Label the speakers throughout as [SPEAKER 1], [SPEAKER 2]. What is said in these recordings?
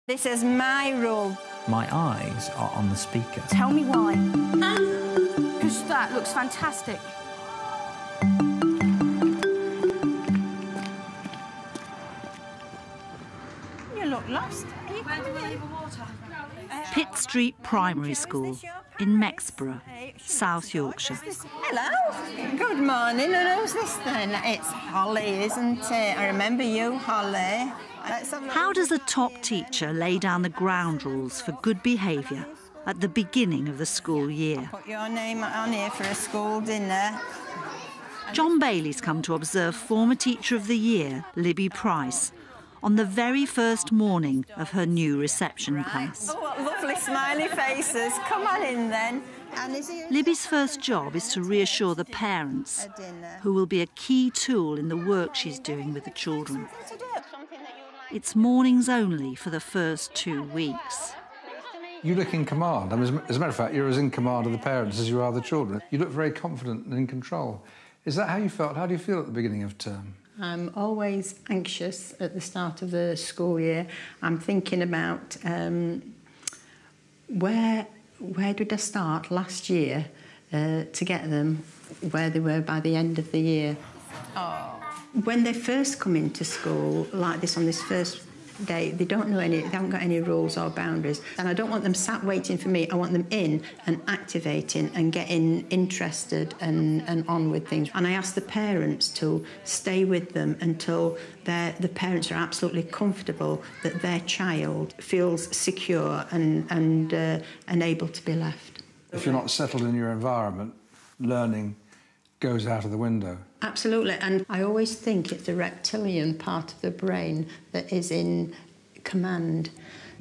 [SPEAKER 1] This is my rule.
[SPEAKER 2] My eyes are on the speaker.
[SPEAKER 3] Tell me why. Because that looks fantastic.
[SPEAKER 1] You look lost. Where do we leave the water?
[SPEAKER 4] Pitt Street Primary School in Mexborough, South Yorkshire.
[SPEAKER 1] Hello. Good morning. And who's this then? It's Holly, isn't it? I remember you, Holly.
[SPEAKER 4] How does a top teacher lay down the ground rules for good behaviour at the beginning of the school year?
[SPEAKER 1] Put your name on here for a school dinner.
[SPEAKER 4] John Bailey's come to observe former Teacher of the Year, Libby Price, on the very first morning of her new reception class.
[SPEAKER 1] Oh, what lovely smiley faces. Come on in then.
[SPEAKER 4] Libby's first job is to reassure the parents, who will be a key tool in the work she's doing with the children. It's mornings only for the first 2 weeks.
[SPEAKER 5] You look in command. I mean, as a matter of fact, you're as in command of the parents as you are the children. You look very confident and in control. Is that how you felt? How do you feel at the beginning of term?
[SPEAKER 6] I'm always anxious at the start of the school year. I'm thinking about where did I start last year to get them where they were by the end of the year.
[SPEAKER 1] Oh.
[SPEAKER 6] When they first come into school like this on this first day, they don't know they haven't got any rules or boundaries, and I don't want them sat waiting for me. I want them in and activating and getting interested and on with things. And I ask the parents to stay with them until the parents are absolutely comfortable that their child feels secure and able to be left.
[SPEAKER 5] If you're not settled in your environment, learning goes out of the window.
[SPEAKER 6] Absolutely, and I always think it's the reptilian part of the brain that is in command.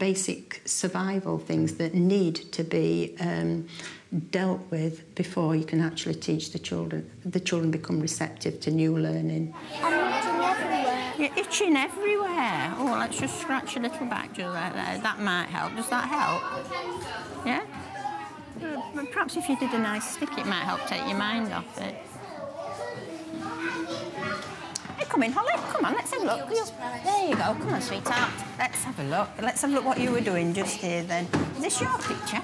[SPEAKER 6] Basic survival things that need to be dealt with before you can actually teach the children. The children become receptive to new learning.
[SPEAKER 3] I'm itching everywhere.
[SPEAKER 1] You're itching everywhere. Oh, let's just scratch a little back just like that. That might help. Does that help? Yeah? Perhaps if you did a nice stick, it might help take your mind off it. Hey, come in, Holly. Come on, let's have a look. There you go. Come on, sweetheart. Let's have a look. Let's have a look what you were doing just here then. Is this your picture?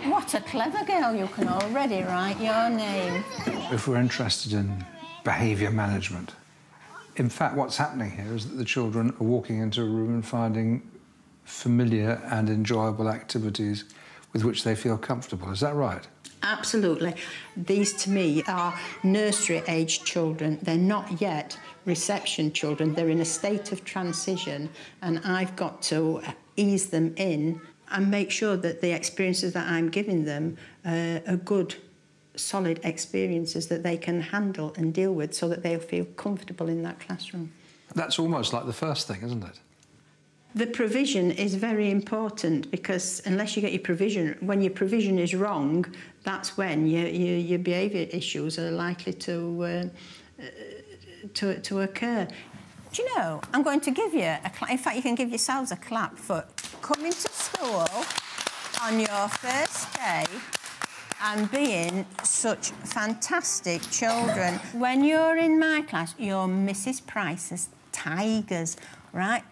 [SPEAKER 1] What a clever girl. You can already write your name.
[SPEAKER 5] If we're interested in behaviour management, in fact, what's happening here is that the children are walking into a room and finding familiar and enjoyable activities with which they feel comfortable. Is that right?
[SPEAKER 6] Absolutely. These, to me, are nursery-age children. They're not yet reception children. They're in a state of transition, and I've got to ease them in and make sure that the experiences that I'm giving them are good, solid experiences that they can handle and deal with so that they'll feel comfortable in that classroom.
[SPEAKER 5] That's almost like the first thing, isn't it?
[SPEAKER 6] The provision is very important, because unless you get your provision, when your provision is wrong, that's when your behaviour issues are likely to occur.
[SPEAKER 1] Do you know, I'm going to give you a clap. In fact, you can give yourselves a clap for coming to school on your first day and being such fantastic children. When you're in my class, you're Mrs. Price's tigers, right?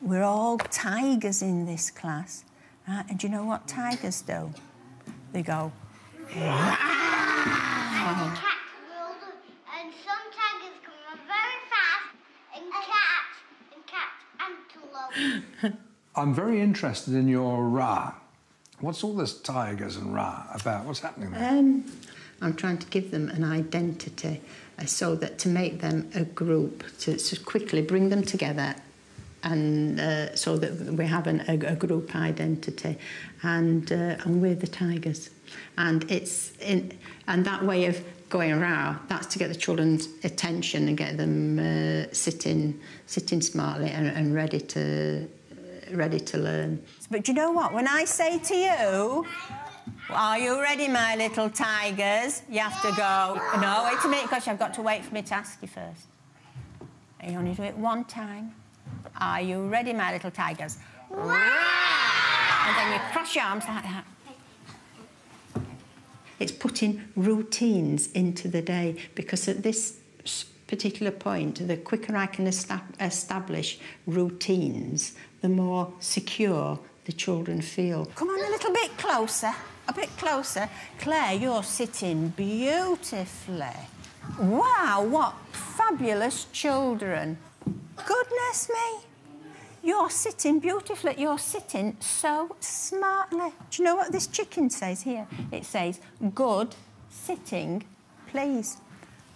[SPEAKER 1] We're all tigers in this class, right? And do you know what tigers do? They go...
[SPEAKER 7] And some tigers can run very fast and catch antelope.
[SPEAKER 5] I'm very interested in your Ra. What's all this tigers and Ra about? What's happening there?
[SPEAKER 6] I'm trying to give them an identity so that to make them a group, to quickly bring them together, and so that we have a group identity, and we're the tigers, and and that way of going around, that's to get the children's attention and get them sitting smartly and ready to learn.
[SPEAKER 1] But do you know what? When I say to you, "Are you ready, my little tigers?" you have to go, "No, wait a minute, gosh, I've got to wait for me to ask you first." And you only do it one time. "Are you ready, my little tigers?" And then you cross your arms like that.
[SPEAKER 6] It's putting routines into the day, because at this particular point, the quicker I can establish routines, the more secure the children feel.
[SPEAKER 1] Come on a little bit closer, a bit closer. Claire, you're sitting beautifully. Wow, what fabulous children. Goodness me. You're sitting beautifully. You're sitting so smartly. Do you know what this chicken says here? It says, good sitting, please.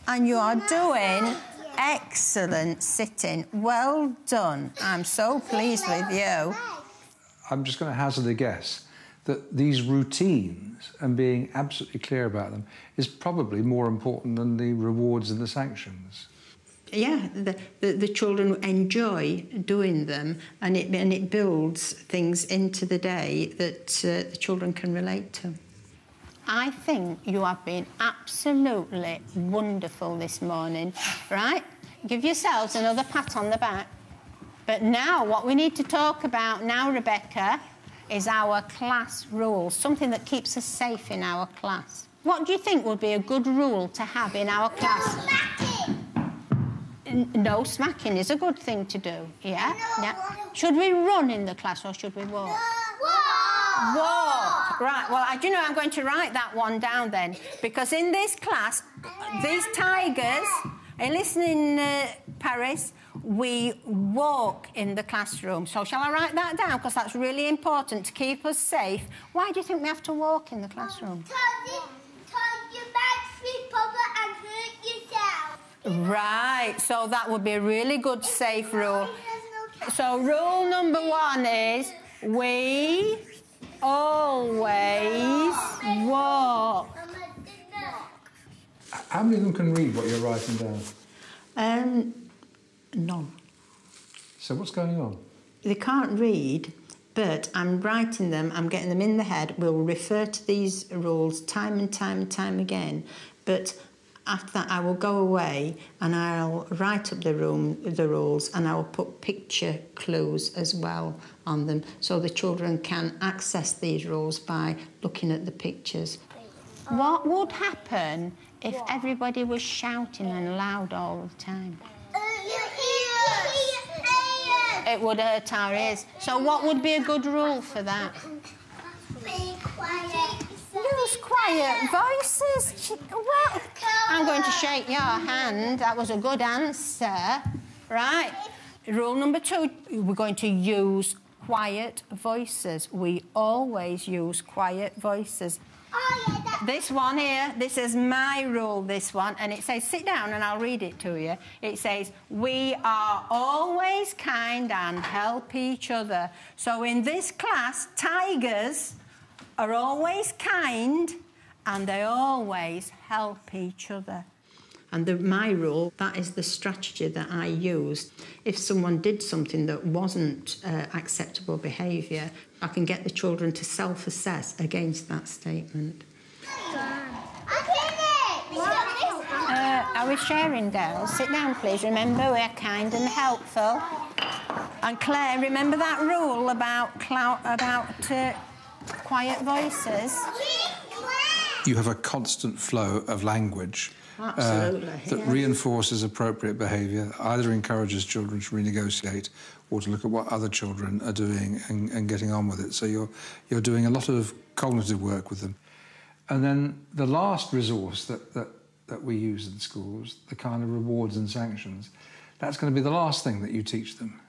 [SPEAKER 1] And you are doing excellent sitting. Well done. I'm so pleased with you.
[SPEAKER 5] I'm just going to hazard a guess that these routines and being absolutely clear about them is probably more important than the rewards and the sanctions.
[SPEAKER 6] Yeah, the children enjoy doing them, and it builds things into the day that the children can relate to.
[SPEAKER 1] I think you have been absolutely wonderful this morning, right? Give yourselves another pat on the back. But now what we need to talk about now, Rebecca, is our class rules, something that keeps us safe in our class. What do you think would be a good rule to have in our class?
[SPEAKER 7] No smacking.
[SPEAKER 1] No smacking is a good thing to do, yeah? Now, should we run in the class or should we walk?
[SPEAKER 7] Walk.
[SPEAKER 1] Walk. Right, well, do you know, I'm going to write that one down then, because in this class, these tigers, are you listening, Paris? We walk in the classroom. So shall I write that down? Because that's really important to keep us safe. Why do you think we have to walk in the classroom?
[SPEAKER 7] Because you might slip over and hurt yourself.
[SPEAKER 1] Right, so that would be a really good safe rule. So rule number 1 is we always walk.
[SPEAKER 5] How many of them can read what you're writing down?
[SPEAKER 6] None.
[SPEAKER 5] So what's going on?
[SPEAKER 6] They can't read, but I'm writing them, I'm getting them in the head. We'll refer to these rules time and time and time again, but after that I will go away and I'll write up the rules, and I will put picture clues as well on them, so the children can access these rules by looking at the pictures.
[SPEAKER 1] What would happen if everybody was shouting and loud all the time? It would hurt our ears. So what would be a good rule for that?
[SPEAKER 7] Be quiet.
[SPEAKER 1] Use quiet voices. What? I'm going to shake your hand. That was a good answer. Right. Rule number 2, we're going to use quiet voices. We always use quiet voices.
[SPEAKER 7] Oh, yeah,
[SPEAKER 1] This one here, this is my rule, this one, and it says, sit down and I'll read it to you. It says, we are always kind and help each other. So in this class, tigers are always kind and they always help each other.
[SPEAKER 6] And my rule, that is the strategy that I used. If someone did something that wasn't acceptable behaviour, I can get the children to self-assess against that statement.
[SPEAKER 1] Are we sharing, Dale? Sit down, please. Remember, we're kind and helpful. And Claire, remember that rule about quiet voices?
[SPEAKER 5] You have a constant flow of language that reinforces appropriate behaviour, either encourages children to renegotiate or to look at what other children are doing and getting on with it. So you're doing a lot of cognitive work with them. And then the last resource that we use in schools, the kind of rewards and sanctions, that's going to be the last thing that you teach them.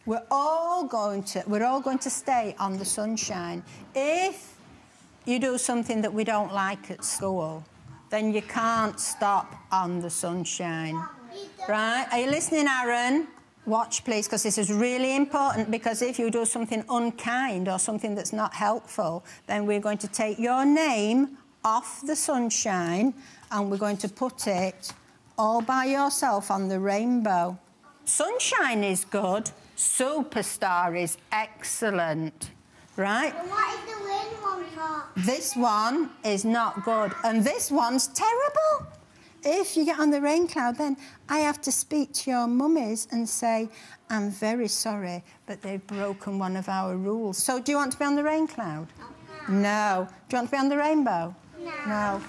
[SPEAKER 1] We're all going to stay on the sunshine. If you do something that we don't like at school, then you can't stop on the sunshine. Right? Are you listening, Aaron? Watch, please, because this is really important, because if you do something unkind or something that's not helpful, then we're going to take your name off the sunshine and we're going to put it all by yourself on the rainbow. Sunshine is good. Superstar is excellent. Right?
[SPEAKER 7] And what is the wind one for?
[SPEAKER 1] This one is not good. And this one's terrible. If you get on the rain cloud, then I have to speak to your mummies and say, I'm very sorry, but they've broken one of our rules. So do you want to be on the rain cloud? No. Do you want to be on the rainbow? No.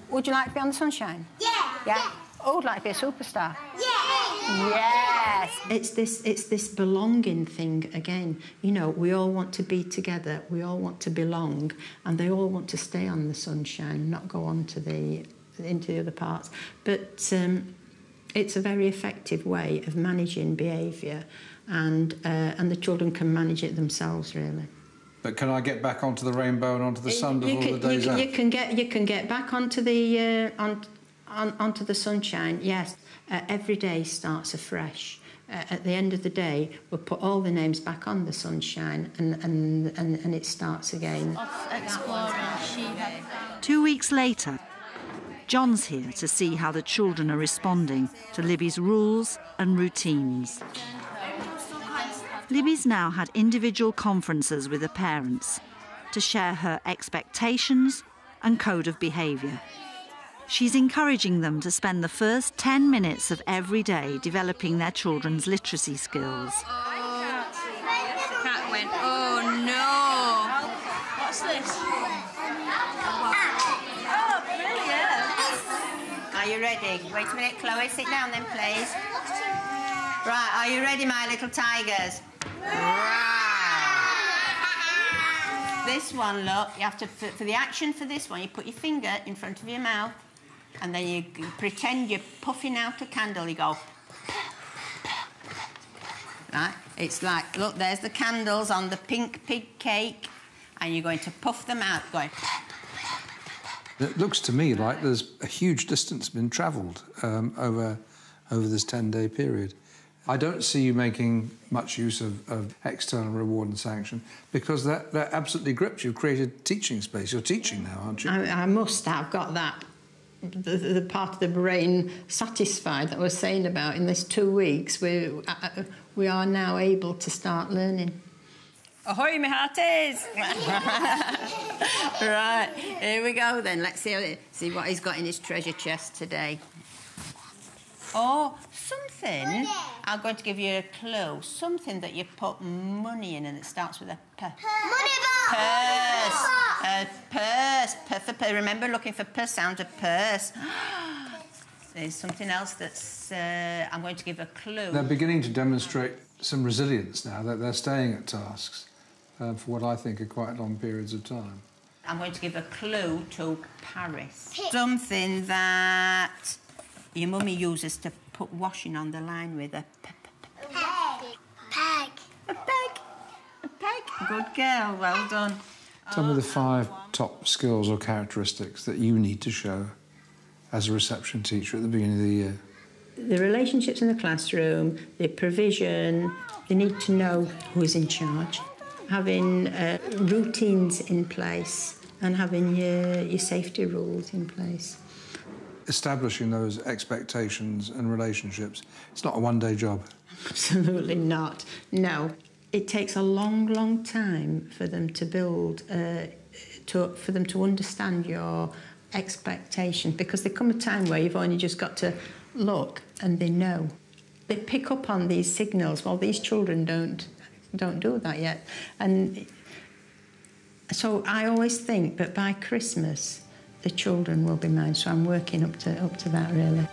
[SPEAKER 1] Would you like to be on the sunshine?
[SPEAKER 7] Yeah.
[SPEAKER 1] Yeah? Who would like to be a superstar?
[SPEAKER 7] Yeah.
[SPEAKER 1] Yeah. Yes.
[SPEAKER 6] It's this belonging thing again. You know, we all want to be together, we all want to belong, and they all want to stay on the sunshine, not go on to into the other parts. But it's a very effective way of managing behaviour, and the children can manage it themselves, really.
[SPEAKER 5] But can I get back onto the rainbow and onto the sun before the day's out?
[SPEAKER 6] You can get back onto the onto the sunshine. Yes, every day starts afresh. At the end of the day, we'll put all the names back on the sunshine, and it starts again.
[SPEAKER 3] Escola.
[SPEAKER 4] 2 weeks later, John's here to see how the children are responding to Libby's rules and routines. Libby's now had individual conferences with the parents to share her expectations and code of behaviour. She's encouraging them to spend the first 10 minutes of every day developing their children's literacy skills.
[SPEAKER 3] Cat went, oh no! What's this? Oh, brilliant!
[SPEAKER 1] Are you ready? Wait a minute, Chloe, sit down then, please. Right, are you ready, my little tigers? This one, look, you have to, for the action for this one, you put your finger in front of your mouth, and then you pretend you're puffing out a candle. You go, right? It's like, look, there's the candles on the pink pig cake, and you're going to puff them out, going.
[SPEAKER 5] It looks to me like there's a huge distance been travelled over this 10-day period. I don't see you making much use of external reward and sanction, because that absolutely gripped you. You've created teaching space. You're teaching now, aren't you?
[SPEAKER 6] I must have got that, the part of the brain satisfied that I was saying about. In this 2 weeks, we are now able to start learning.
[SPEAKER 1] Ahoy, my hearties! Right, here we go then. Let's see what he's got in his treasure chest today. Oh, something, I'm going to give you a clue, something that you put money in and it starts with a P.
[SPEAKER 7] Money box!
[SPEAKER 1] Purse. Remember, looking for purse, sound of purse. There's something else that's, I'm going to give a clue.
[SPEAKER 5] They're beginning to demonstrate some resilience now, that they're staying at tasks for what I think are quite long periods of time.
[SPEAKER 1] I'm going to give a clue to Paris. Something that your mummy uses to put washing on the line with a
[SPEAKER 7] Peg.
[SPEAKER 1] A peg. Good girl, well done.
[SPEAKER 5] Tell me the 5 top skills or characteristics that you need to show as a reception teacher at the beginning of the year.
[SPEAKER 6] The relationships in the classroom, the provision, they need to know who's in charge, having routines in place and having your safety rules in place.
[SPEAKER 5] Establishing those expectations and relationships, it's not a one-day job.
[SPEAKER 6] Absolutely not, no. It takes a long, long time for them to build, for them to understand your expectations, because there comes a time where you've only just got to look and they know. They pick up on these signals. Well, these children don't do that yet. And so I always think that by Christmas, the children will be mine. So I'm working up to that, really.